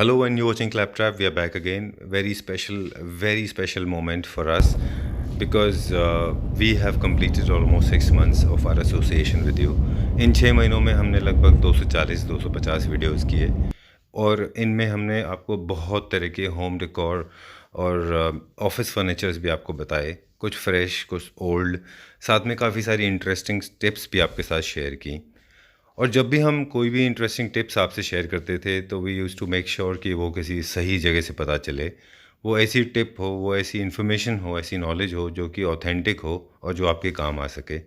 Hello, and you're watching Claptrap. We are back again. Very special moment for us because we have completed almost 6 months of our association with you. इन 6 महीनों में हमने लगभग 240-250 videos किए और इनमें हमने आपको बहुत तरह के होम डेकोर और ऑफिस फर्नीचर्स भी आपको बताए, कुछ फ्रेश, कुछ ओल्ड, साथ में काफ़ी सारी इंटरेस्टिंग टिप्स भी आपके साथ शेयर की। और जब भी हम कोई भी इंटरेस्टिंग टिप्स आपसे शेयर करते थे तो we use to make sure कि वो किसी सही जगह से पता चले, वो ऐसी टिप हो, वो ऐसी इन्फॉर्मेशन हो, ऐसी नॉलेज हो जो कि ऑथेंटिक हो और जो आपके काम आ सके।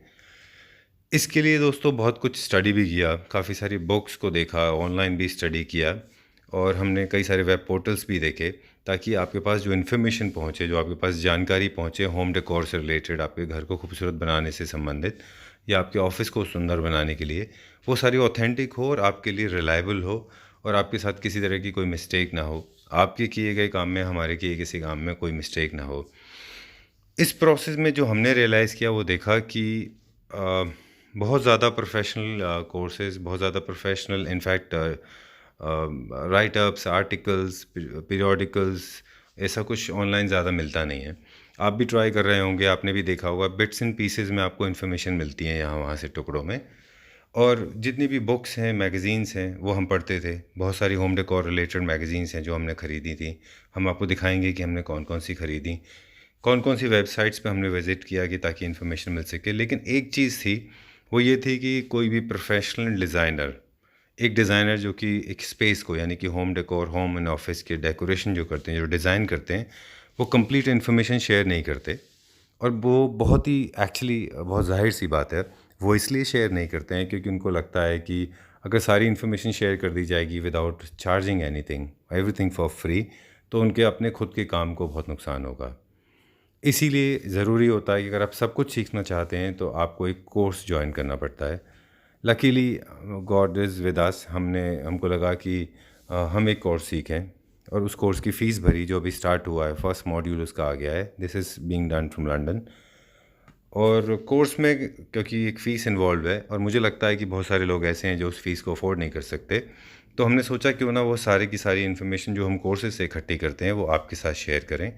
इसके लिए दोस्तों बहुत कुछ स्टडी भी किया, काफ़ी सारी बुक्स को देखा, ऑनलाइन भी स्टडी किया और हमने कई सारे वेब पोर्टल्स भी देखे ताकि आपके पास जो इन्फॉर्मेशन पहुँचे, जो आपके पास जानकारी पहुँचे होम डेकोर से रिलेटेड, आपके घर को खूबसूरत बनाने से संबंधित या आपके ऑफिस को सुंदर बनाने के लिए, वो सारी ऑथेंटिक हो और आपके लिए रिलायबल हो और आपके साथ किसी तरह की कोई मिस्टेक ना हो। आपके किए गए काम में, हमारे किए किसी काम में कोई मिस्टेक ना हो। इस प्रोसेस में जो हमने रियलाइज़ किया वो देखा कि अ, बहुत ज़्यादा प्रोफेशनल कोर्सेज़, बहुत ज़्यादा professional in fact write-ups, articles, periodicals, ऐसा कुछ ऑनलाइन ज़्यादा मिलता नहीं है। आप भी ट्राई कर रहे होंगे, आपने भी देखा होगा, बिट्स एंड पीसेस में आपको इन्फॉर्मेशन मिलती है यहाँ वहाँ से टुकड़ों में। और जितनी भी बुक्स हैं, मैगज़ीन्स हैं, वो हम पढ़ते थे। बहुत सारी होम डेकोर रिलेटेड मैगज़ीन्स हैं जो हमने ख़रीदी थी। हम आपको दिखाएंगे कि हमने कौन कौन सी ख़रीदी, कौन कौन सी वेबसाइट्स पे हमने विज़िट किया कि ताकि इन्फॉर्मेशन मिल सके। लेकिन एक चीज़ थी, वो ये थी कि कोई भी प्रोफेशनल डिज़ाइनर, एक डिज़ाइनर जो कि एक स्पेस को, यानी कि home decor, home and office के डेकोरेशन जो करते हैं, जो डिज़ाइन करते हैं, वो कंप्लीट इन्फॉर्मेशन शेयर नहीं करते। और वो बहुत ही एक्चुअली बहुत ज़ाहिर सी बात है, वो इसलिए शेयर नहीं करते हैं क्योंकि उनको लगता है कि अगर सारी इन्फॉर्मेशन शेयर कर दी जाएगी without charging anything, everything for free, तो उनके अपने खुद के काम को बहुत नुकसान होगा। इसीलिए ज़रूरी होता है कि अगर आप सब कुछ सीखना चाहते हैं तो आपको एक कोर्स जॉइन करना पड़ता है। Luckily God is with us, हमको लगा कि हम एक कोर्स सीखें और उस कोर्स की फ़ीस भरी, जो अभी स्टार्ट हुआ है, फर्स्ट मॉड्यूल उसका आ गया है। This is being done from London. और कोर्स में क्योंकि एक फ़ीस इन्वॉल्व है और मुझे लगता है कि बहुत सारे लोग ऐसे हैं जो उस फ़ीस को अफोर्ड नहीं कर सकते, तो हमने सोचा क्यों ना वो सारी की सारी इन्फॉर्मेशन जो हम कोर्सेज से इकट्ठी करते हैं वो आपके साथ शेयर करें।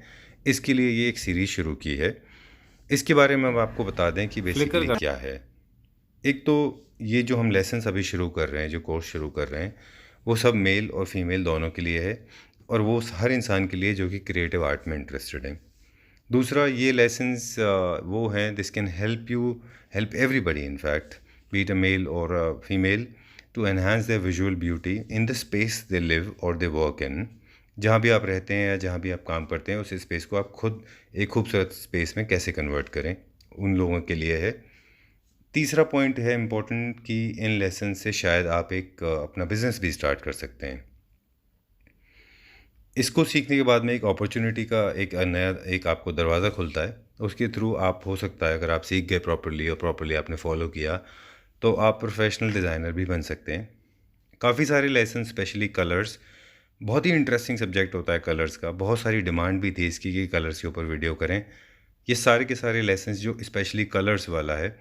इसके लिए ये एक सीरीज़ शुरू की है। इसके बारे में हम आपको बता दें कि बेसिकली क्या है। एक तो ये जो हम लेसन्स अभी शुरू कर रहे हैं, जो कोर्स शुरू कर रहे हैं, वो सब मेल और फीमेल दोनों के लिए है और वो हर इंसान के लिए जो कि क्रिएटिव आर्ट में इंटरेस्टेड है। दूसरा, ये लेसन्स वो हैं this can help everybody in fact, be it a male or female, to enhance their visual beauty in the space they live or they work in. जहाँ भी आप रहते हैं या जहाँ भी आप काम करते हैं, उस स्पेस को आप खुद एक खूबसूरत स्पेस में कैसे कन्वर्ट करें, उन लोगों के लिए है। तीसरा पॉइंट है इम्पोर्टेंट कि इन लेसन से शायद आप एक अपना बिज़नेस भी स्टार्ट कर सकते हैं। इसको सीखने के बाद में एक अपॉर्चुनिटी का एक नया एक आपको दरवाज़ा खुलता है। उसके थ्रू आप, हो सकता है अगर आप सीख गए प्रॉपर्ली और प्रॉपर्ली आपने फॉलो किया, तो आप प्रोफेशनल डिज़ाइनर भी बन सकते हैं। काफ़ी सारे लेसन, स्पेशली कलर्स, बहुत ही इंटरेस्टिंग सब्जेक्ट होता है कलर्स का। बहुत सारी डिमांड भी थी इसकी कि कलर्स के ऊपर वीडियो करें। ये सारे के सारे लेसन्स जो स्पेशली कलर्स वाला है,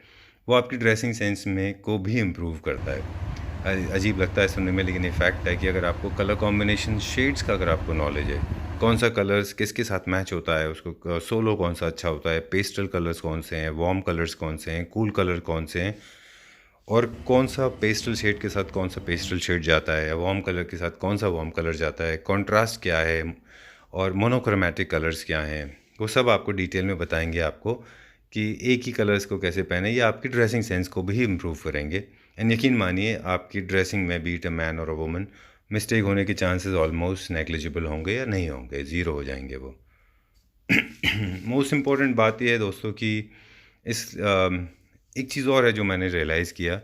वो आपकी ड्रेसिंग सेंस में को भी इम्प्रूव करता है। अजीब लगता है सुनने में, लेकिन ये फैक्ट है कि अगर आपको कलर कॉम्बिनेशन, शेड्स का अगर आपको नॉलेज है, कौन सा कलर्स किसके साथ मैच होता है, उसको सोलो कौन सा अच्छा होता है, पेस्टल कलर्स कौन से हैं, वार्म कलर्स कौन से हैं, कूल कलर कौन से हैं, और कौन सा पेस्टल शेड के साथ कौन सा पेस्टल शेड जाता है, या वार्म कलर के साथ कौन सा वार्म कलर जाता है, कॉन्ट्रास्ट क्या है, और मोनोक्रोमेटिक कलर्स क्या हैं, वो सब आपको डिटेल में बताएंगे आपको कि एक ही कलर्स को कैसे पहने। ये आपकी ड्रेसिंग सेंस को भी इम्प्रूव करेंगे। एंड यकीन मानिए, आपकी ड्रेसिंग में, बीट अ मैन और अ वुमन, मिस्टेक होने के चांसेस ऑलमोस्ट नेग्लिजिबल होंगे या नहीं होंगे, ज़ीरो हो जाएंगे वो। मोस्ट इम्पॉर्टेंट बात यह है दोस्तों कि इस एक चीज़ और है जो मैंने रियलाइज़ किया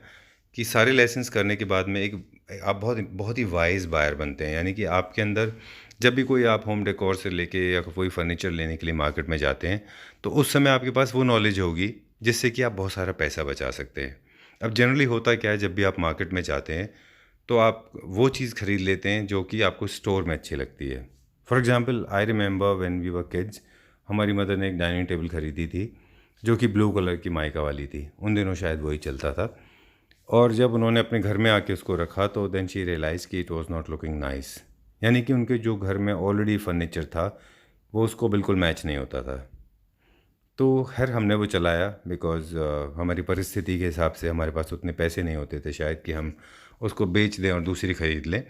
कि सारे लेसन्स करने के बाद में एक आप बहुत बहुत ही वाइज बायर बनते हैं। यानी कि आपके अंदर जब भी कोई आप होम डेकोर से लेके या कोई फर्नीचर लेने के लिए मार्केट में जाते हैं, तो उस समय आपके पास वो नॉलेज होगी जिससे कि आप बहुत सारा पैसा बचा सकते हैं। अब जनरली होता क्या है, जब भी आप मार्केट में जाते हैं तो आप वो चीज़ ख़रीद लेते हैं जो कि आपको स्टोर में अच्छी लगती है। For example, I remember when we were kids, हमारी मदर ने एक डाइनिंग टेबल ख़रीदी थी जो कि ब्लू कलर की माइका वाली थी। उन दिनों शायद वही चलता था। और जब उन्होंने अपने घर में आके उसको रखा तो देन शी रियलाइज़ कि it was not looking nice. यानी कि उनके जो घर में ऑलरेडी फर्नीचर था वो उसको बिल्कुल मैच नहीं होता था। तो खैर हमने वो चलाया बिकॉज़ हमारी परिस्थिति के हिसाब से हमारे पास उतने पैसे नहीं होते थे शायद कि हम उसको बेच दें और दूसरी ख़रीद लें।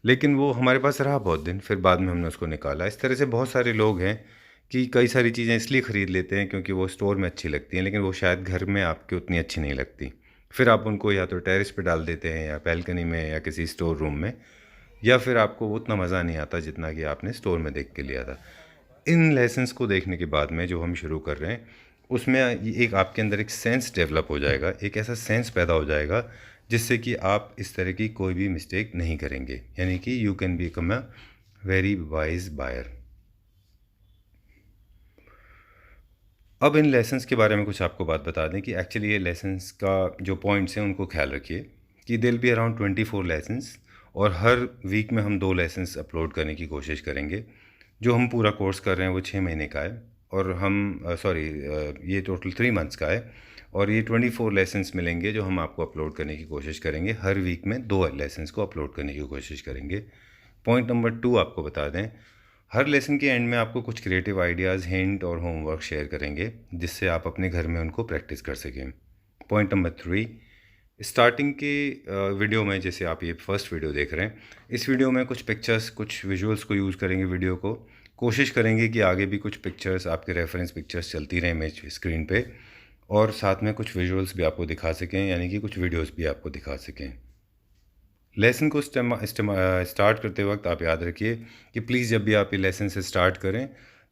लेकिन वो हमारे पास रहा बहुत दिन, फिर बाद में हमने उसको निकाला। इस तरह से बहुत सारे लोग हैं कि कई सारी चीज़ें इसलिए ख़रीद लेते हैं क्योंकि वो स्टोर में अच्छी लगती हैं, लेकिन वो शायद घर में आपके उतनी अच्छी नहीं लगती। फिर आप उनको या तो टेरेस पे डाल देते हैं या बालकनी में या किसी स्टोर रूम में, या फिर आपको वो उतना मज़ा नहीं आता जितना कि आपने स्टोर में देख के लिया था। इन लेसन्स को देखने के बाद में जो हम शुरू कर रहे हैं, उसमें ये एक आपके अंदर एक सेंस डेवलप हो जाएगा, एक ऐसा सेंस पैदा हो जाएगा जिससे कि आप इस तरह की कोई भी मिस्टेक नहीं करेंगे, यानी कि you can become a very wise buyer. अब इन लेसन्स के बारे में कुछ आपको बात बता दें कि एक्चुअली ये लेसन्स का जो पॉइंट्स हैं उनको ख्याल रखिए कि देल बी अराउंड 24 लेसन्स, और हर वीक में हम 2 लेसन्स अपलोड करने की कोशिश करेंगे। जो हम पूरा कोर्स कर रहे हैं वो 6 महीने का है, और हम ये टोटल 3 मंथ्स का है, और ये 24 लेसन्स मिलेंगे जो हम आपको अपलोड करने की कोशिश करेंगे। हर वीक में 2 लेसन्स को अपलोड करने की कोशिश करेंगे। पॉइंट नंबर 2 आपको बता दें, हर लेसन के एंड में आपको कुछ क्रिएटिव आइडियाज़, हिंट और होमवर्क शेयर करेंगे जिससे आप अपने घर में उनको प्रैक्टिस कर सकें। पॉइंट नंबर 3, स्टार्टिंग के वीडियो में, जैसे आप ये फर्स्ट वीडियो देख रहे हैं, इस वीडियो में कुछ पिक्चर्स, कुछ विजुअल्स को यूज़ करेंगे वीडियो को। कोशिश करेंगे कि आगे भी कुछ पिक्चर्स, आपके रेफरेंस पिक्चर्स चलती रहें इमेज स्क्रीन पे, और साथ में कुछ विजुअल्स भी आपको दिखा सकें, यानी कि कुछ वीडियोस भी आपको दिखा सकें। लेसन को स्टार्ट करते वक्त आप याद रखिए कि प्लीज़ जब भी आप ये लेसन से स्टार्ट करें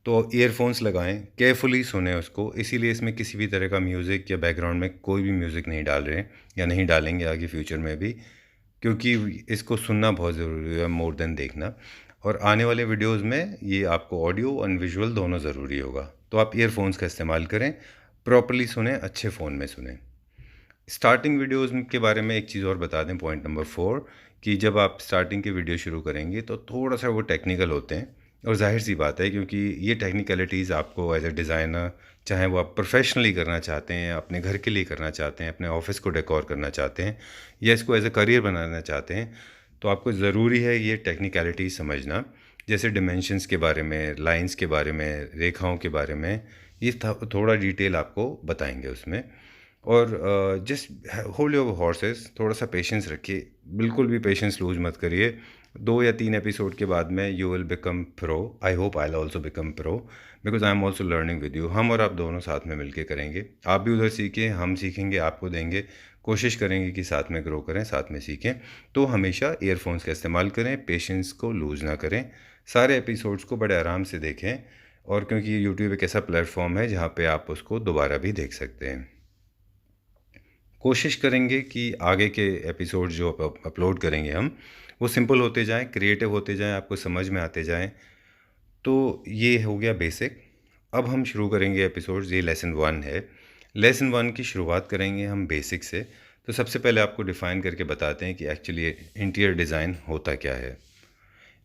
तो ईयरफोन्स लगाएं, केयरफुली सुने उसको। इसीलिए इसमें किसी भी तरह का म्यूज़िक या बैकग्राउंड में कोई भी म्यूज़िक नहीं डाल रहे हैं या नहीं डालेंगे आगे फ्यूचर में भी, क्योंकि इसको सुनना बहुत ज़रूरी है मोर देन देखना। और आने वाले वीडियोस में ये आपको ऑडियो और विजुअल दोनों ज़रूरी होगा, तो आप ईयरफोन्स का इस्तेमाल करें, प्रॉपर्ली सुने, अच्छे फ़ोन में सुने। स्टार्टिंग वीडियोस के बारे में एक चीज़ और बता दें, पॉइंट नंबर 4, कि जब आप स्टार्टिंग के वीडियो शुरू करेंगे तो थोड़ा सा वो टेक्निकल होते हैं, और जाहिर सी बात है क्योंकि ये टेक्निकलिटीज़ आपको एज ए डिज़ाइनर, चाहे वो आप प्रोफेशनली करना चाहते हैं, अपने घर के लिए करना चाहते हैं, अपने ऑफिस को डेकोर करना चाहते हैं, या इसको एज ए करियर बनाना चाहते हैं, तो आपको ज़रूरी है ये टेक्निकलिटी समझना। जैसे डिमेंशंस के बारे में, लाइंस के बारे में, रेखाओं के बारे में, ये थोड़ा डिटेल आपको बताएंगे उसमें। और जस्ट होल्ड योर हॉर्सेस, थोड़ा सा पेशेंस रखिए, बिल्कुल भी पेशेंस लूज मत करिए। 2 या 3 एपिसोड के बाद में you will become pro. I hope I will also become pro, because I am also learning with you. हम और आप दोनों साथ में मिलके करेंगे, आप भी उधर सीखें, हम सीखेंगे, आपको देंगे, कोशिश करेंगे कि साथ में ग्रो करें, साथ में सीखें। तो हमेशा ईयरफोन्स का इस्तेमाल करें, पेशेंस को लूज़ ना करें, सारे एपिसोड्स को बड़े आराम से देखें, और क्योंकि यूट्यूब एक ऐसा प्लेटफॉर्म है जहाँ पे आप उसको दोबारा भी देख सकते हैं। कोशिश करेंगे कि आगे के एपिसोड जो अपलोड करेंगे हम, वो सिंपल होते जाएं, क्रिएटिव होते जाएं, आपको समझ में आते जाएं। तो ये हो गया बेसिक। अब हम शुरू करेंगे एपिसोड्स, ये लेसन 1 है। लेसन 1 की शुरुआत करेंगे हम बेसिक से। तो सबसे पहले आपको डिफ़ाइन करके बताते हैं कि एक्चुअली इंटीरियर डिज़ाइन होता क्या है।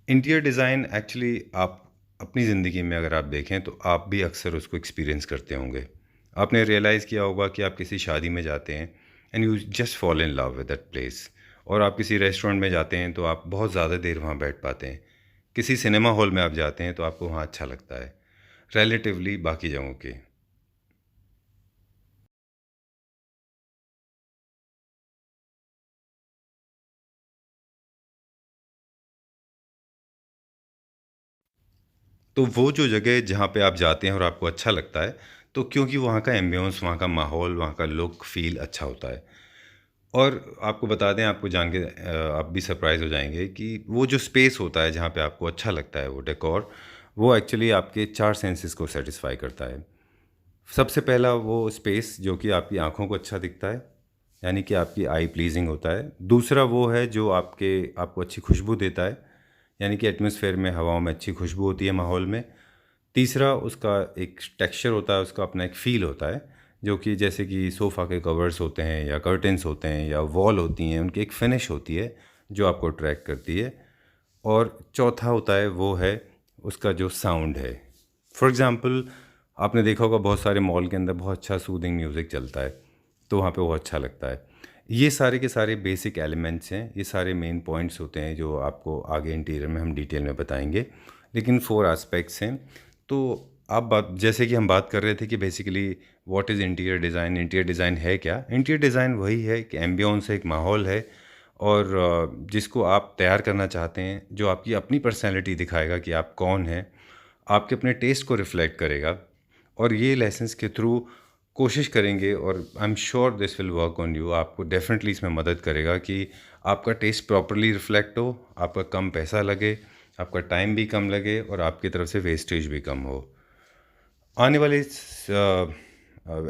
इंटीरियर डिज़ाइन एक्चुअली आप अपनी ज़िंदगी में अगर आप देखें तो आप भी अक्सर उसको एक्सपीरियंस करते होंगे। आपने रियलाइज़ किया होगा कि आप किसी शादी में जाते हैं and you just fall in love with that place, और आप किसी रेस्टोरेंट में जाते हैं तो आप बहुत ज़्यादा देर वहाँ बैठ पाते हैं। किसी सिनेमा हॉल में आप जाते हैं तो आपको वहाँ अच्छा लगता है रिलेटिवली बाकी जगहों के। तो वो जो जगह जहाँ पे आप जाते हैं और आपको अच्छा लगता है, तो क्योंकि वहाँ का एम्बियंस, वहाँ का माहौल, वहाँ का लुक, फ़ील अच्छा होता है। और आपको बता दें, आपको जान के आप भी सरप्राइज़ हो जाएँगे कि वो जो स्पेस होता है जहाँ पे आपको अच्छा लगता है वो डेकोर, वो एक्चुअली आपके 4 सेंसेस को सैटिस्फाई करता है। सबसे पहला वो स्पेस जो कि आपकी आँखों को अच्छा दिखता है, यानी कि आपकी आई प्लीज़िंग होता है। दूसरा वो है जो आपको अच्छी खुशबू देता है, यानी कि एटमॉस्फेयर में, हवाओं में अच्छी खुशबू होती है माहौल में। तीसरा उसका एक टेक्सचर होता है, उसका अपना एक फ़ील होता है, जो कि जैसे कि सोफ़ा के कवर्स होते हैं या कर्टेन्स होते हैं या वॉल होती हैं, उनकी एक फिनिश होती है जो आपको अट्रैक्ट करती है। और चौथा होता है वो है उसका जो साउंड है। फॉर एग्ज़ाम्पल, आपने देखा होगा बहुत सारे मॉल के अंदर बहुत अच्छा सूदिंग म्यूज़िक चलता है, तो वहाँ पे वो अच्छा लगता है। ये सारे के सारे बेसिक एलिमेंट्स हैं, ये सारे मेन पॉइंट्स होते हैं जो आपको आगे इंटीरियर में हम डिटेल में बताएंगे। लेकिन 4 एस्पेक्ट्स हैं। तो आप बात जैसे कि हम बात कर रहे थे कि basically what is interior design है क्या? इंटीरियर डिज़ाइन वही है कि एम्बियंस है, एक माहौल है और जिसको आप तैयार करना चाहते हैं, जो आपकी अपनी पर्सनैलिटी दिखाएगा कि आप कौन हैं, आपके अपने टेस्ट को रिफ्लेक्ट करेगा। और ये लेसन्स के थ्रू कोशिश करेंगे और I am sure this will work on you, आपको डेफिनेटली इसमें मदद करेगा कि आपका टेस्ट प्रॉपरली रिफ्लेक्ट हो, आपका कम पैसा लगे, आपका टाइम भी कम लगे और आपकी तरफ से वेस्टेज भी कम हो। आने वाले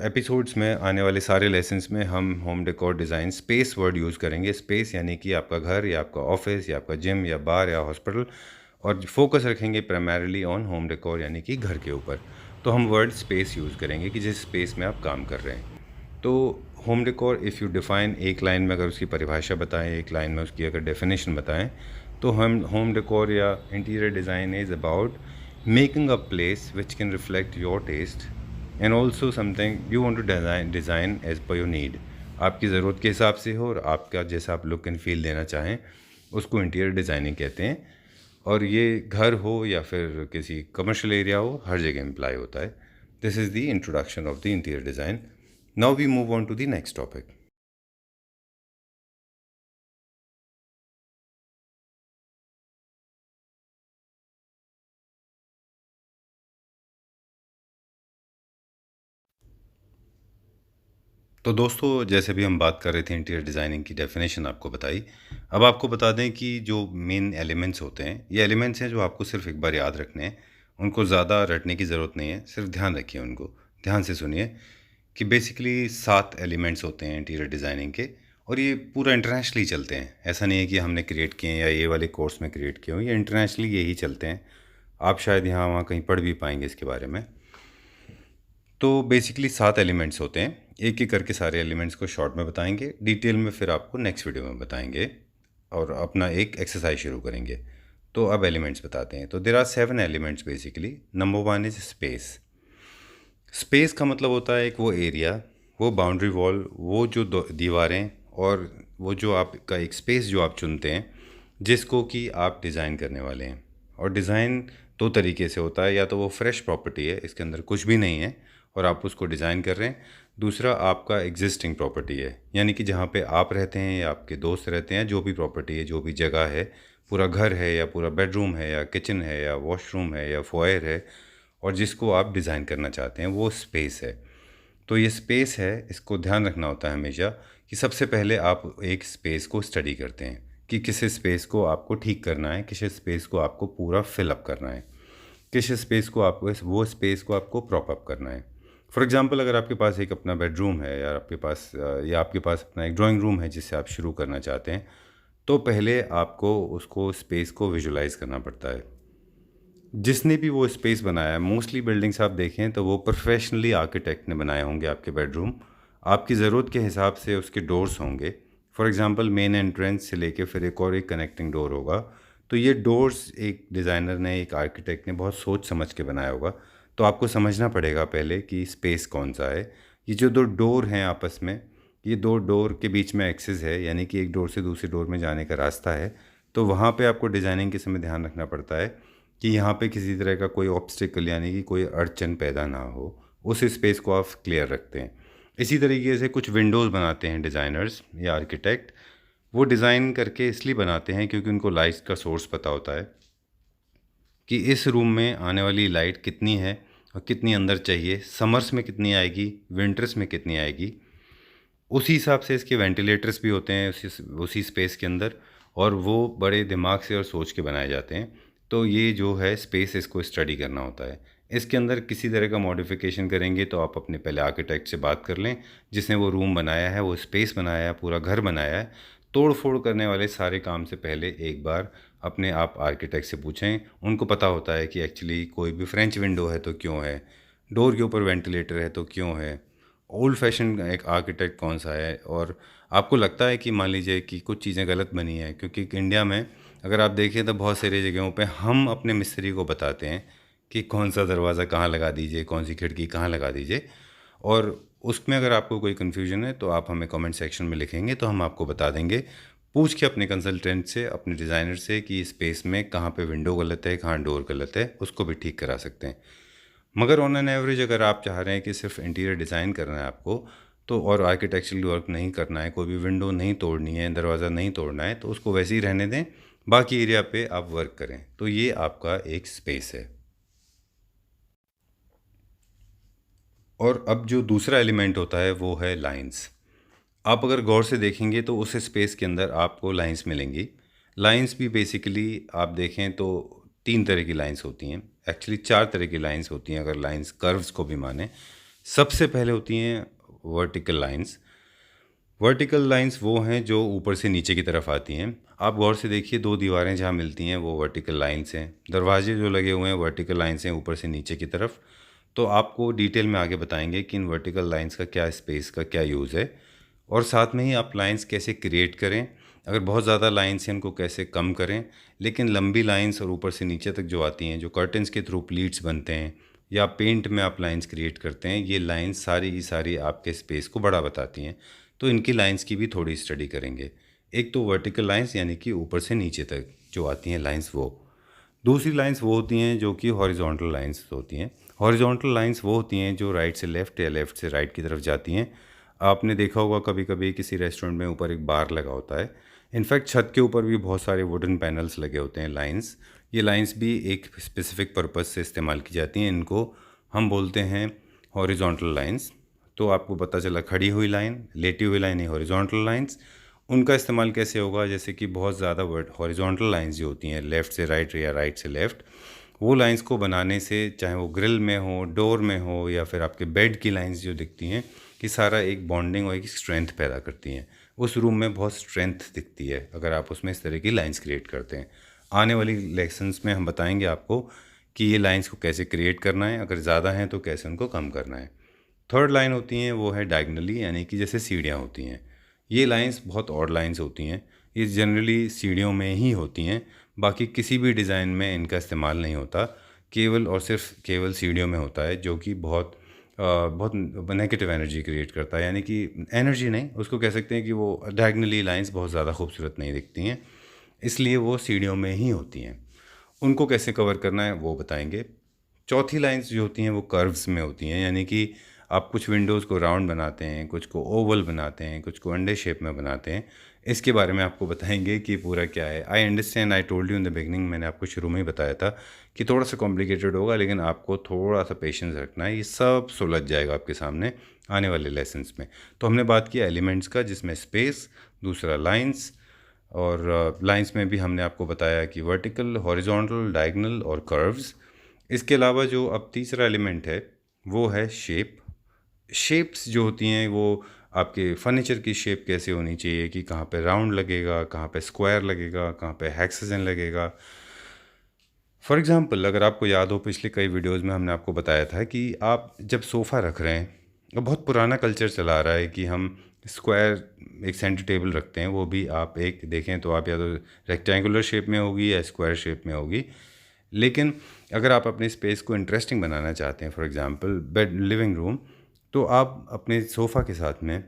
एपिसोड्स में, आने वाले सारे लेसन्स में हम home decor design space word use करेंगे। स्पेस यानी कि आपका घर या आपका ऑफिस या आपका जिम या बार या हॉस्पिटल, और फोकस रखेंगे प्राइमरीली ऑन होम डेकोर यानी कि घर के ऊपर। तो हम वर्ड स्पेस यूज़ करेंगे कि जिस स्पेस में आप काम कर रहे हैं। तो home decor if you define, एक लाइन में अगर उसकी परिभाषा बताएं, एक लाइन में उसकी अगर डेफिनेशन बताएं, तो हम होम डेकोर या interior design is about making a place which can reflect your taste and also something you want to design as per your need. आपकी ज़रूरत के हिसाब से हो और आपका जैसा आप लुक एंड फील देना चाहें, उसको इंटीरियर डिज़ाइनिंग कहते हैं। और ये घर हो या फिर किसी कमर्शियल एरिया हो, हर जगह अप्लाई होता है। This is the introduction of the interior design. Now we move on to the next topic. तो दोस्तों, जैसे भी हम बात कर रहे थे इंटीरियर डिज़ाइनिंग की डेफिनेशन आपको बताई। अब आपको बता दें कि जो मेन एलिमेंट्स होते हैं, ये एलिमेंट्स हैं जो आपको सिर्फ एक बार याद रखने हैं। उनको ज़्यादा रटने की ज़रूरत नहीं है, सिर्फ ध्यान रखिए उनको। ध्यान से सुनिए कि बेसिकली 7 एलिमेंट्स होते हैं इंटीरियर डिज़ाइनिंग के, और ये पूरा इंटरनेशनली चलते हैं। ऐसा नहीं है कि हमने क्रिएट किए हैं या ये वाले कोर्स में क्रिएट किए हों, ये इंटरनेशनली यही चलते हैं। आप शायद यहाँ वहाँ कहीं पढ़ भी पाएंगे इसके बारे में। तो बेसिकली 7 एलिमेंट्स होते हैं। एक एक करके सारे एलिमेंट्स को शॉर्ट में बताएंगे, डिटेल में फिर आपको नेक्स्ट वीडियो में बताएंगे और अपना एक एक्सरसाइज शुरू करेंगे। तो अब एलिमेंट्स बताते हैं। तो there are 7 elements basically. Number 1 is space. Space का मतलब होता है एक वो एरिया, वो बाउंड्री वॉल, वो जो दीवारें और वो जो आपका एक स्पेस जो आप चुनते हैं जिसको कि आप डिज़ाइन करने वाले हैं। और डिज़ाइन दो तरीके से होता है, या तो वो फ्रेश प्रॉपर्टी है, इसके अंदर कुछ भी नहीं है और आप उसको डिज़ाइन कर रहे हैं। दूसरा आपका एग्जिस्टिंग प्रॉपर्टी है, यानी कि जहाँ पे आप रहते हैं या आपके दोस्त रहते हैं, जो भी प्रॉपर्टी है, जो भी जगह है, पूरा घर है या पूरा बेडरूम है या किचन है या वॉशरूम है या फोयर है, और जिसको आप डिज़ाइन करना चाहते हैं, वो स्पेस है। तो ये स्पेस है, इसको ध्यान रखना होता है हमेशा कि सबसे पहले आप एक स्पेस को स्टडी करते हैं कि किस स्पेस को आपको ठीक करना है, किस स्पेस को आपको पूरा फिलअप करना है, किस स्पेस को आपको वो स्पेस को आपको प्रॉप अप करना है। फॉर एग्जांपल, अगर आपके पास एक अपना बेडरूम है या आपके पास अपना एक ड्राइंग रूम है जिससे आप शुरू करना चाहते हैं, तो पहले आपको उसको स्पेस को विजुलाइज करना पड़ता है। जिसने भी वो स्पेस बनाया है, मोस्टली बिल्डिंग्स आप देखें तो वो प्रोफेशनली आर्किटेक्ट ने बनाए होंगे आपके बेडरूम। आपकी ज़रूरत के हिसाब से उसके डोर्स होंगे। फॉर एग्जांपल, मेन एंट्रेंस से लेके फिर एक और एक कनेक्टिंग डोर होगा। तो ये डोर्स एक डिज़ाइनर ने, एक आर्किटेक्ट ने बहुत सोच समझ के बनाया होगा। तो आपको समझना पड़ेगा पहले कि स्पेस कौन सा है। ये जो दो डोर हैं आपस में, ये दो डोर के बीच में एक्सेस है, यानी कि एक डोर से दूसरे डोर में जाने का रास्ता है। तो वहाँ पे आपको डिज़ाइनिंग के समय ध्यान रखना पड़ता है कि यहाँ पे किसी तरह का कोई ऑब्स्टिकल यानी कि कोई अड़चन पैदा ना हो, उस स्पेस को आप क्लियर रखते हैं। इसी तरीके से कुछ विंडोज़ बनाते हैं डिज़ाइनर्स या आर्किटेक्ट। वो डिज़ाइन करके इसलिए बनाते हैं क्योंकि उनको लाइट का सोर्स पता होता है कि इस रूम में आने वाली लाइट कितनी है और कितनी अंदर चाहिए, समर्स में कितनी आएगी, विंटर्स में कितनी आएगी। उसी हिसाब से इसके वेंटिलेटर्स भी होते हैं उसी स्पेस के अंदर, और वो बड़े दिमाग से और सोच के बनाए जाते हैं। तो ये जो है स्पेस, इसको स्टडी करना होता है। इसके अंदर किसी तरह का मॉडिफिकेशन करेंगे तो आप अपने पहले आर्किटेक्ट से बात कर लें जिसने वो रूम बनाया है, वो स्पेस बनाया है, पूरा घर बनाया है। तोड़ फोड़ करने वाले सारे काम से पहले एक बार अपने आप आर्किटेक्ट से पूछें। उनको पता होता है कि एक्चुअली कोई भी फ्रेंच विंडो है तो क्यों है, डोर के ऊपर वेंटिलेटर है तो क्यों है, ओल्ड फैशन एक आर्किटेक्ट कौन सा है। और आपको लगता है कि मान लीजिए कि कुछ चीज़ें गलत बनी हैं, क्योंकि इंडिया में अगर आप देखें तो बहुत सारी जगहों पे हम अपने मिस्त्री को बताते हैं कि कौन सा दरवाज़ा कहाँ लगा दीजिए, कौन सी खिड़की कहाँ लगा दीजिए। और उसमें अगर आपको कोई कन्फ्यूजन है तो आप हमें कमेंट सेक्शन में लिखेंगे तो हम आपको बता देंगे। पूछ के अपने कंसल्टेंट से, अपने डिज़ाइनर से कि स्पेस में कहाँ पे विंडो गलत है, कहाँ डोर गलत है, उसको भी ठीक करा सकते हैं। मगर ऑन एन एवरेज अगर आप चाह रहे हैं कि सिर्फ इंटीरियर डिज़ाइन करना है आपको, तो और आर्किटेक्चरल वर्क नहीं करना है, कोई भी विंडो नहीं तोड़नी है, दरवाज़ा नहीं तोड़ना है, तो उसको वैसे ही रहने दें, बाकी एरिया पे आप वर्क करें। तो ये आपका एक स्पेस है। और अब जो दूसरा एलिमेंट होता है वो है लाइंस। आप अगर गौर से देखेंगे तो उस स्पेस के अंदर आपको लाइंस मिलेंगी। लाइंस भी बेसिकली आप देखें तो तीन तरह की लाइंस होती हैं, एक्चुअली चार तरह की लाइंस होती हैं अगर लाइंस कर्व्स को भी माने। सबसे पहले होती हैं वर्टिकल लाइंस। वर्टिकल लाइंस वो हैं जो ऊपर से नीचे की तरफ आती हैं। आप गौर से देखिए, दो दीवारें जहाँ मिलती हैं वो वर्टिकल लाइंस हैं, दरवाजे जो लगे हुए हैं वर्टिकल लाइंस हैं ऊपर से नीचे की तरफ। तो आपको डिटेल में आगे बताएंगे कि इन वर्टिकल लाइंस का क्या स्पेस का क्या यूज़ है, और साथ में ही आप लाइंस कैसे क्रिएट करें, अगर बहुत ज़्यादा लाइंस हैं उनको कैसे कम करें। लेकिन लंबी लाइंस और ऊपर से नीचे तक जो आती हैं, जो कर्टन्स के थ्रू प्लीट्स बनते हैं या पेंट में आप लाइंस क्रिएट करते हैं, ये लाइंस सारी की सारी आपके स्पेस को बड़ा बताती हैं। तो इनकी लाइंस की भी थोड़ी स्टडी करेंगे। एक तो वर्टिकल लाइंस यानी कि ऊपर से नीचे तक जो आती हैं लाइंस वो। दूसरी लाइंस वो होती हैं जो कि हॉरिजॉन्टल लाइंस होती हैं। हॉरिजॉन्टल लाइंस वो होती हैं जो राइट से लेफ़्ट या लेफ़्ट से राइट की तरफ जाती हैं। आपने देखा होगा कभी कभी किसी रेस्टोरेंट में ऊपर एक बार लगा होता है, इनफैक्ट छत के ऊपर भी बहुत सारे वुडन पैनल्स लगे होते हैं लाइंस। ये लाइंस भी एक स्पेसिफिक पर्पस से इस्तेमाल की जाती हैं, इनको हम बोलते हैं हॉरिजॉन्टल लाइंस। तो आपको पता चला खड़ी हुई लाइन, लेटी हुई लाइन है हॉरिजॉन्टल लाइंस। उनका इस्तेमाल कैसे होगा, जैसे कि बहुत ज़्यादा हॉरिजॉन्टल लाइंस जो होती हैं लेफ़्ट से राइट या राइट से लेफ़्ट, वो लाइंस को बनाने से, चाहे वो ग्रिल में हो, डोर में हो, या फिर आपके बेड की लाइंस जो दिखती हैं, कि सारा एक बॉन्डिंग और एक स्ट्रेंथ पैदा करती हैं। उस रूम में बहुत स्ट्रेंथ दिखती है अगर आप उसमें इस तरह की लाइंस क्रिएट करते हैं। आने वाली लेसन्स में हम बताएंगे आपको कि ये लाइंस को कैसे क्रिएट करना है, अगर ज़्यादा हैं तो कैसे उनको कम करना है। थर्ड लाइन होती हैं वो है डायगनली, यानी कि जैसे सीढ़ियाँ होती हैं। ये लाइंस बहुत ऑड लाइंस होती हैं, ये जनरली सीढ़ियों में ही होती हैं, बाकी किसी भी डिज़ाइन में इनका इस्तेमाल नहीं होता। केवल और सिर्फ केवल सीढ़ियों में होता है, जो कि बहुत नेगेटिव एनर्जी क्रिएट करता है, यानी कि एनर्जी नहीं, उसको कह सकते हैं कि वो डायगनली लाइंस बहुत ज़्यादा खूबसूरत नहीं दिखती हैं, इसलिए वो सीढ़ियों में ही होती हैं। उनको कैसे कवर करना है वो बताएंगे। चौथी लाइंस जो होती हैं वो कर्व्स में होती हैं, यानी कि आप कुछ विंडोज़ को राउंड बनाते हैं, कुछ को ओवल बनाते हैं, कुछ को अंडे शेप में बनाते हैं। इसके बारे में आपको बताएंगे कि पूरा क्या है। I understand, I told you in the beginning, मैंने आपको शुरू में ही बताया था कि थोड़ा सा कॉम्प्लिकेटेड होगा, लेकिन आपको थोड़ा सा पेशेंस रखना है, ये सब सुलझ जाएगा आपके सामने आने वाले लेसन्स में। तो हमने बात किया एलिमेंट्स का, जिसमें स्पेस, दूसरा लाइंस, और लाइंस में भी हमने आपको बताया कि वर्टिकल, हॉरिजॉन्टल, डायगोनल और कर्व्स। इसके अलावा जो अब तीसरा एलिमेंट है वो है शेप। शेप्स जो होती हैं वो आपके फर्नीचर की शेप कैसे होनी चाहिए, कि कहाँ पे राउंड लगेगा, कहाँ पे स्क्वायर लगेगा, कहाँ पे हेक्सागन लगेगा। फॉर एग्ज़ाम्पल, अगर आपको याद हो पिछले कई वीडियोज़ में हमने आपको बताया था कि आप जब सोफ़ा रख रहे हैं, अब बहुत पुराना कल्चर चला आ रहा है कि हम स्क्वायर एक सेंटर टेबल रखते हैं, वो भी आप एक देखें तो आप या तो रेक्टेंगुलर शेप में होगी या स्क्वायर शेप में होगी। लेकिन अगर आप अपने स्पेस को इंटरेस्टिंग बनाना चाहते हैं, for example bed, living room, तो आप अपने सोफ़ा के साथ में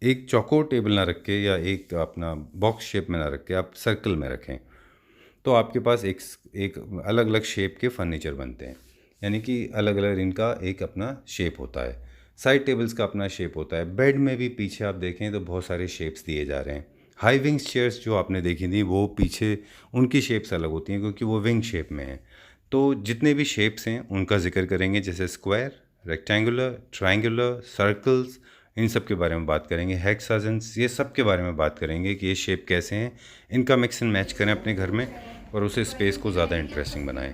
एक चौकोर टेबल ना रख के या एक अपना बॉक्स शेप में ना रख के आप सर्कल में रखें, तो आपके पास एक अलग अलग शेप के फर्नीचर बनते हैं, यानी कि अलग अलग इनका एक अपना शेप होता है। साइड टेबल्स का अपना शेप होता है। बेड में भी पीछे आप देखें तो बहुत सारे शेप्स दिए जा रहे हैं। हाई विंग्स चेयर्स जो आपने देखी थी वो पीछे उनकी शेप्स अलग होती हैं क्योंकि वो विंग शेप में है। तो जितने भी शेप्स हैं उनका जिक्र करेंगे, जैसे स्क्वायर, रेक्टेंगुलर, ट्रायंगुलर, सर्कल्स, इन सब के बारे में बात करेंगे। हेक्सागन्स, ये सब के बारे में बात करेंगे कि ये शेप कैसे हैं, इनका मिक्स एंड मैच करें अपने घर में और उसे स्पेस को ज़्यादा इंटरेस्टिंग बनाएं।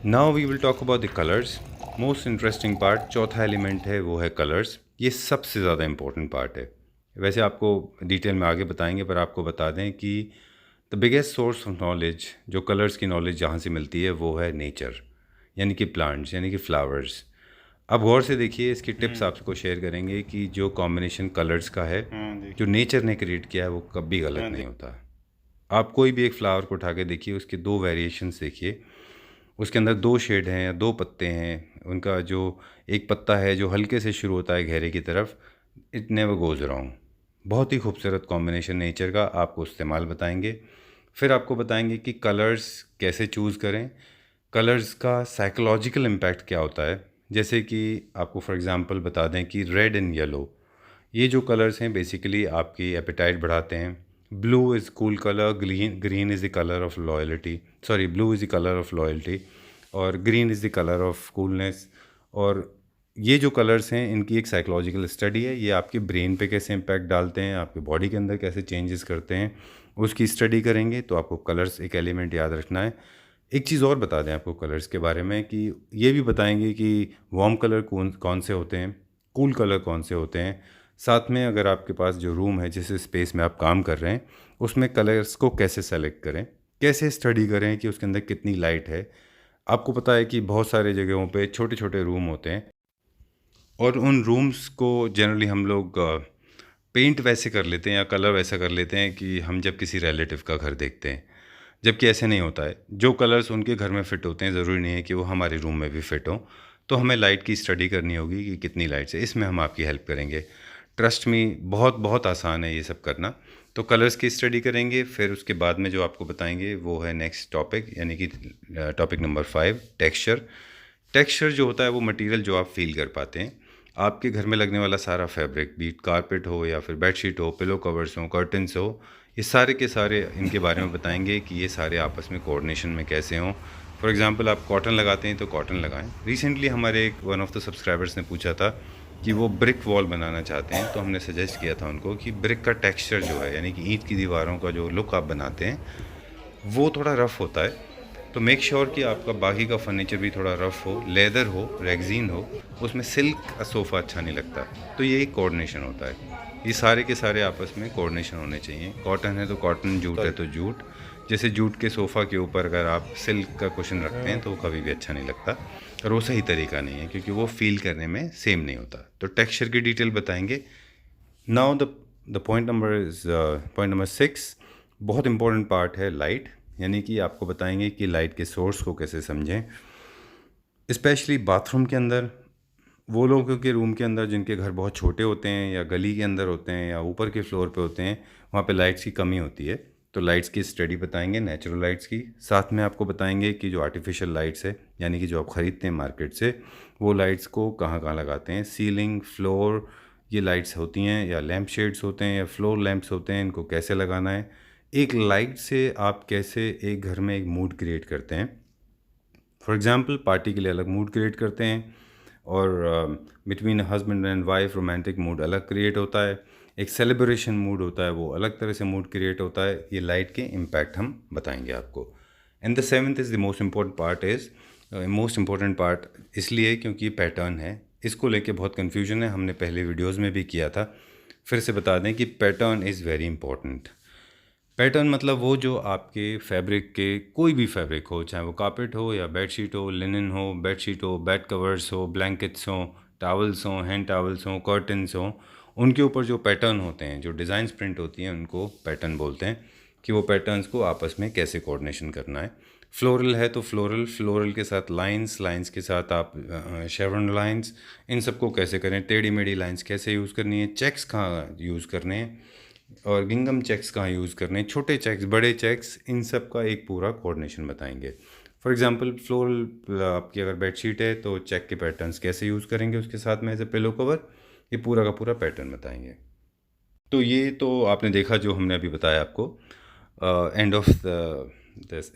Now we will talk about the colours. Most interesting part, चौथा एलिमेंट है वो है कलर्स। ये सबसे ज़्यादा इंपॉर्टेंट पार्ट है। वैसे आपको डिटेल में आगे बताएंगे, पर आपको बता दें कि the biggest source of knowledge, जो कलर्स की नॉलेज जहाँ से मिलती है वो है नेचर, यानी कि प्लांट्स, यानी कि फ्लावर्स। अब गौर से देखिए, इसकी टिप्स आपको शेयर करेंगे कि जो कॉम्बिनेशन कलर्स का है जो नेचर ने क्रिएट किया है वो कभी गलत नहीं होता। आप कोई भी एक फ्लावर को उठा के देखिए, उसके दो वेरिएशंस देखिए, उसके अंदर 2 शेड हैं या 2 पत्ते हैं, उनका जो एक पत्ता है जो हल्के से शुरू होता है गहरे की तरफ, इट नेवर गोज़ रॉन्ग। बहुत ही खूबसूरत कॉम्बिनेशन नेचर का, आपको इस्तेमाल बताएंगे। फिर आपको बताएंगे कि कलर्स कैसे चूज़ करें, कलर्स का साइकोलॉजिकल इम्पैक्ट क्या होता है। जैसे कि आपको फॉर एग्ज़ाम्पल बता दें कि रेड एंड येलो, ये जो कलर्स हैं बेसिकली आपकी एपेटाइट बढ़ाते हैं। Blue is cool colour, green is the colour of loyalty, sorry blue is the colour of loyalty, और green is the colour of coolness. और ये जो कलर्स हैं इनकी एक साइकोलॉजिकल स्टडी है, ये आपके ब्रेन पे कैसे इम्पैक्ट डालते हैं, आपके बॉडी के अंदर कैसे चेंजेस करते हैं, उसकी स्टडी करेंगे। तो आपको कलर्स एक एलिमेंट याद रखना है। एक चीज़ और बता दें आपको कलर्स के बारे में कि ये भी बताएंगे कि वार्म कलर कौन कौन से होते हैं, कूल कलर कौन से होते हैं। साथ में अगर आपके पास जो रूम है, जिस स्पेस में आप काम कर रहे हैं, उसमें कलर्स को कैसे सेलेक्ट करें, कैसे स्टडी करें कि उसके अंदर कितनी लाइट है। आपको पता है कि बहुत सारे जगहों पे छोटे छोटे रूम होते हैं, और उन रूम्स को जनरली हम लोग पेंट वैसे कर लेते हैं या कलर वैसा कर लेते हैं कि हम जब किसी रिलेटिव का घर देखते हैं, जबकि ऐसे नहीं होता है। जो कलर्स उनके घर में फ़िट होते हैं ज़रूरी नहीं है कि वो हमारे रूम में भी फ़िट हों। तो हमें लाइट की स्टडी करनी होगी कि कितनी लाइट्स है, इसमें हम आपकी हेल्प करेंगे। ट्रस्ट मी, बहुत बहुत आसान है ये सब करना। तो कलर्स की स्टडी करेंगे, फिर उसके बाद में जो आपको बताएंगे वो है नेक्स्ट टॉपिक, यानी कि टॉपिक नंबर 5, टेक्सचर। टेक्सचर जो होता है वो मटेरियल जो आप फील कर पाते हैं। आपके घर में लगने वाला सारा फैब्रिक, बीट कारपेट हो या फिर बेडशीट हो, पिलो कवर्स हो, कर्टन्स हो, ये सारे के सारे इनके बारे में बताएंगे कि ये सारे आपस में कोऑर्डिनेशन में कैसे हों। फॉर एग्जांपल आप कॉटन लगाते हैं तो कॉटन लगाएं। रिसेंटली हमारे एक वन ऑफ द सब्सक्राइबर्स ने पूछा था कि वो ब्रिक वॉल बनाना चाहते हैं, तो हमने सजेस्ट किया था उनको कि ब्रिक का टेक्सचर जो है, यानी कि ईंट की दीवारों का जो लुक आप बनाते हैं, वो थोड़ा रफ़ होता है। तो मेक श्योर कि आपका बाकी का फर्नीचर भी थोड़ा रफ़ हो, लेदर हो, रेगजीन हो, उसमें सिल्क का सोफ़ा अच्छा नहीं लगता। तो ये एक कोऑर्डिनेशन होता है। ये सारे के सारे आपस में कोऑर्डिनेशन होने चाहिए। कॉटन है तो कॉटन, जूट है तो जूट। जैसे जूट के सोफ़ा के ऊपर अगर आप सिल्क का कुशन रखते हैं तो वो कभी भी अच्छा नहीं लगता, और वो सही तरीका नहीं है क्योंकि वो फ़ील करने में सेम नहीं होता। तो टेक्सचर की डिटेल बताएंगे। नाउ द पॉइंट नंबर 6, बहुत इंपॉर्टेंट पार्ट है लाइट, यानी कि आपको बताएंगे कि लाइट के सोर्स को कैसे समझें। स्पेशली बाथरूम के अंदर, वो लोगों के रूम के अंदर जिनके घर बहुत छोटे होते हैं या गली के अंदर होते हैं या ऊपर के फ्लोर पे होते हैं, वहाँ पे लाइट्स की कमी होती है। तो लाइट्स की स्टडी बताएंगे, नेचुरल लाइट्स की। साथ में आपको बताएंगे कि जो आर्टिफिशियल लाइट्स है, यानी कि जो आप ख़रीदते हैं मार्केट से, वो लाइट्स को कहाँ कहाँ लगाते हैं। सीलिंग, फ्लोर, ये लाइट्स होती हैं या लैंप शेड्स होते हैं या फ्लोर लैंप्स होते हैं, इनको कैसे लगाना है। एक लाइट से आप कैसे एक घर में एक मूड क्रिएट करते हैं। फॉर एग्ज़ाम्पल पार्टी के लिए अलग मूड क्रिएट करते हैं, और between husband and wife romantic mood अलग क्रिएट होता है। एक सेलिब्रेशन मूड होता है, वो अलग तरह से मूड क्रिएट होता है। ये लाइट के इम्पैक्ट हम बताएंगे आपको। And the seventh is the most important part इसलिए क्योंकि पैटर्न है। इसको लेके बहुत कन्फ्यूजन है, हमने पहले वीडियोज़ में भी किया था। फिर से बता दें कि pattern is very important. Pattern मतलब वो जो आपके फैब्रिक के, कोई भी फैब्रिक हो, चाहे वो कारपेट हो या बेडशीट हो, लिनन हो, बेडशीट हो, बेड कवर्स हो, ब्लैंकेट्स हो, टावल्स हो, हैंड टावल्स हो, कर्टन्स हो, उनके ऊपर जो पैटर्न होते हैं, जो डिज़ाइंस प्रिंट होती हैं, उनको पैटर्न बोलते हैं। कि वो पैटर्न्स को आपस में कैसे कोऑर्डिनेशन करना है। फ्लोरल है तो फ्लोरल के साथ लाइंस के साथ आप शेवरन लाइंस, इन सबको कैसे करें, टेढ़ी मेढ़ी लाइंस कैसे यूज़ करनी है, चेक्स कहाँ यूज़ करने हैं, और गिंगम चेक्स कहाँ यूज़ करने हैं, छोटे चेक्स, बड़े चेक्स, इन सब का एक पूरा कोऑर्डिनेशन बताएंगे। फॉर एग्जांपल फ्लोरल आपकी अगर बेडशीट है तो चेक के पैटर्न्स कैसे यूज़ करेंगे उसके साथ में एज ए पिलो कवर, ये पूरा का पूरा पैटर्न बताएंगे। तो ये तो आपने देखा जो हमने अभी बताया आपको। एंड ऑफ दिस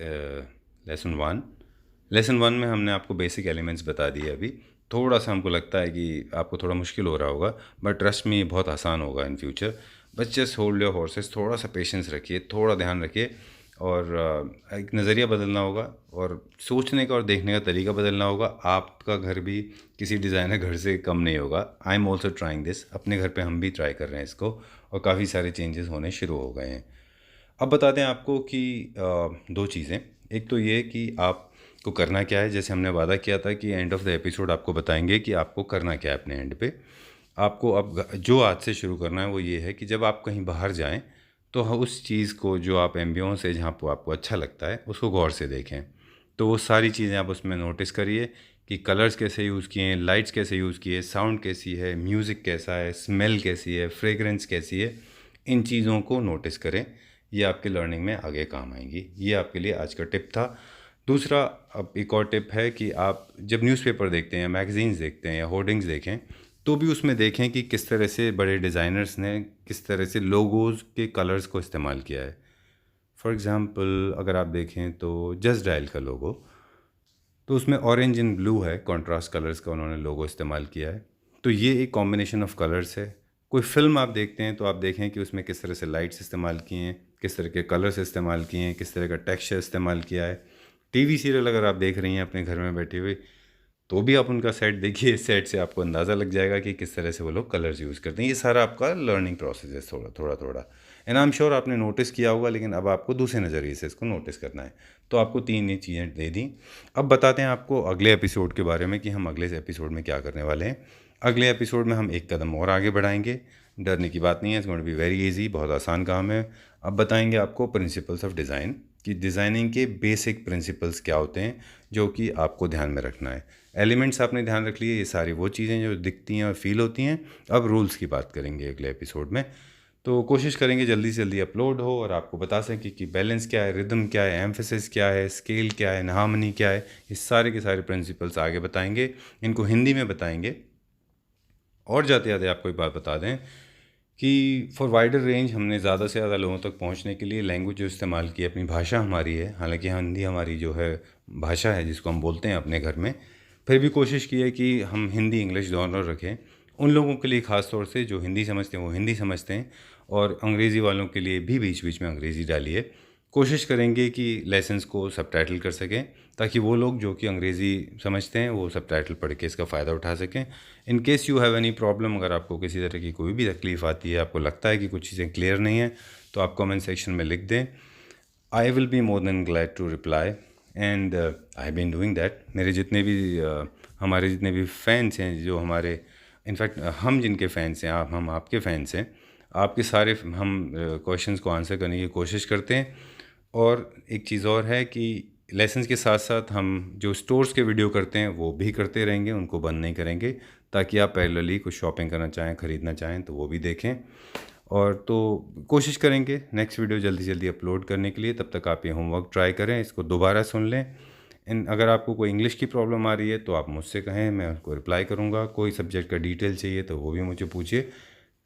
लेसन 1 में हमने आपको बेसिक एलिमेंट्स बता दिए। अभी थोड़ा सा हमको लगता है कि आपको थोड़ा मुश्किल हो रहा होगा, बट ट्रस्ट में ये बहुत आसान होगा इन फ्यूचर। बस जस्ट होल्ड योर हॉर्सेस, थोड़ा सा पेशेंस रखिए, थोड़ा ध्यान रखिए, और एक नज़रिया बदलना होगा और सोचने का और देखने का तरीका बदलना होगा। आपका घर भी किसी डिज़ाइनर घर से कम नहीं होगा। I am also trying this, अपने घर पे हम भी ट्राई कर रहे हैं इसको, और काफ़ी सारे चेंजेस होने शुरू हो गए हैं। अब बता दें आपको कि 2 चीज़ें। एक तो ये कि आपको करना क्या है, जैसे हमने वादा किया था कि एंड ऑफ द एपिसोड आपको बताएंगे कि आपको करना क्या है अपने एंड पे। आपको अब जो आज से शुरू करना है वो ये है कि जब आप कहीं बाहर जाएं तो उस चीज़ को, जो आप एम्बियंस है जहाँ पर आपको अच्छा लगता है, उसको गौर से देखें। तो वो सारी चीज़ें आप उसमें नोटिस करिए कि कलर्स कैसे यूज़ किए हैं, लाइट्स कैसे यूज़ किए, साउंड कैसी है, म्यूज़िक कैसा है, स्मेल कैसी है, फ्रेगरेंस कैसी है। इन चीज़ों को नोटिस करें, ये आपके लर्निंग में आगे काम आएंगी। ये आपके लिए आज का टिप था। दूसरा, अब एक और टिप है कि आप जब न्यूज़पेपर देखते हैं, मैगज़ीन्स देखते हैं या होर्डिंग्स देखें, तो भी उसमें देखें कि किस तरह से बड़े डिज़ाइनर्स ने किस तरह से लोगोज़ के कलर्स को इस्तेमाल किया है। फॉर एग्ज़ाम्पल अगर आप देखें तो जस्ट डायल का लोगो, तो उसमें ऑरेंज एंड ब्लू है, कॉन्ट्रास्ट कलर्स का उन्होंने लोगो इस्तेमाल किया है। तो ये एक कॉम्बिनेशन ऑफ कलर्स है। कोई फ़िल्म आप देखते हैं तो आप देखें कि उसमें किस तरह से लाइट्स इस्तेमाल किए हैं, किस तरह के कलर्स इस्तेमाल किए हैं, किस तरह का टेक्सचर इस्तेमाल किया है। टीवी सीरियल अगर आप देख रही हैं अपने घर में बैठे हुए, तो भी आप उनका सेट देखिए। इस सेट से आपको अंदाज़ा लग जाएगा कि किस तरह से वो लोग कलर्स यूज़ करते हैं। ये सारा आपका लर्निंग प्रोसेस है, थोड़ा थोड़ा थोड़ा। एंड आई एम श्योर आपने नोटिस किया होगा, लेकिन अब आपको दूसरे नज़रिए से इसको नोटिस करना है। तो आपको 3 ही चीज़ें दे दी। अब बताते हैं आपको अगले एपिसोड के बारे में कि हम अगले एपिसोड में क्या करने वाले हैं। अगले एपिसोड में हम एक कदम और आगे बढ़ाएंगे। डरने की बात नहीं है, it's going to be very easy, बहुत आसान काम है। अब बताएंगे आपको प्रिंसिपल्स ऑफ डिज़ाइन, कि डिज़ाइनिंग के बेसिक प्रिंसिपल्स क्या होते हैं जो कि आपको ध्यान में रखना है। एलिमेंट्स आपने ध्यान रख लिए, ये सारी वो चीज़ें जो दिखती हैं और फील होती हैं। अब रूल्स की बात करेंगे अगले एपिसोड में। तो कोशिश करेंगे जल्दी से जल्दी अपलोड हो और आपको बता सकें कि बैलेंस क्या है, रिदम क्या है, एम्फेसिस क्या है, स्केल क्या है, हार्मनी क्या है। इस सारे के सारे प्रिंसिपल्स आगे बताएंगे, इनको हिंदी में बताएंगे। और जाते जाते आपको एक बात बता दें कि फॉर वाइडर रेंज हमने ज़्यादा से ज़्यादा लोगों तक पहुंचने के लिए लैंग्वेज जो इस्तेमाल की है, अपनी भाषा हमारी है, हालांकि हिंदी हमारी जो है भाषा है जिसको हम बोलते हैं अपने घर में, फिर भी कोशिश की है कि हम हिंदी इंग्लिश दोनों रखें। उन लोगों के लिए ख़ास तौर से जो हिंदी समझते हैं वो हिंदी समझते हैं, और अंग्रेज़ी वालों के लिए भी बीच बीच में अंग्रेज़ी डालिए। कोशिश करेंगे कि लेसन्स को सबटाइटल कर सकें, ताकि वो लोग जो कि अंग्रेज़ी समझते हैं वो सबटाइटल पढ़ के इसका फ़ायदा उठा सकें। In case you have any problem, अगर आपको किसी तरह की कोई भी तकलीफ़ आती है, आपको लगता है कि कुछ चीज़ें क्लियर नहीं हैं, तो आप कमेंट सेक्शन में लिख दें। I will be more than glad to reply, and I been doing that. मेरे जितने भी हमारे जितने भी फ़ैन्स हैं, जो हमारे इनफैक्ट हम जिनके फ़ैन्स हैं, हम आपके फ़ैन्स हैं, आपके सारे हम क्वेश्चंस को आंसर करने की कोशिश करते हैं। और एक चीज़ और है कि लेसन्स के साथ साथ हम जो स्टोर्स के वीडियो करते हैं वो भी करते रहेंगे, उनको बंद नहीं करेंगे, ताकि आप पैरेलली कुछ शॉपिंग करना चाहें, ख़रीदना चाहें तो वो भी देखें। और तो कोशिश करेंगे नेक्स्ट वीडियो जल्दी जल्दी अपलोड करने के लिए। तब तक आप ये होमवर्क ट्राई करें, इसको दोबारा सुन लें। अगर आपको कोई इंग्लिश की प्रॉब्लम आ रही है तो आप मुझसे कहें, मैं उसको रिप्लाई करूँगा। कोई सब्जेक्ट का डिटेल चाहिए तो वो भी मुझे पूछिए।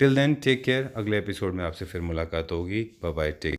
Till then take care. अगले एपिसोड में आपसे फिर मुलाकात होगी। Bye bye, take.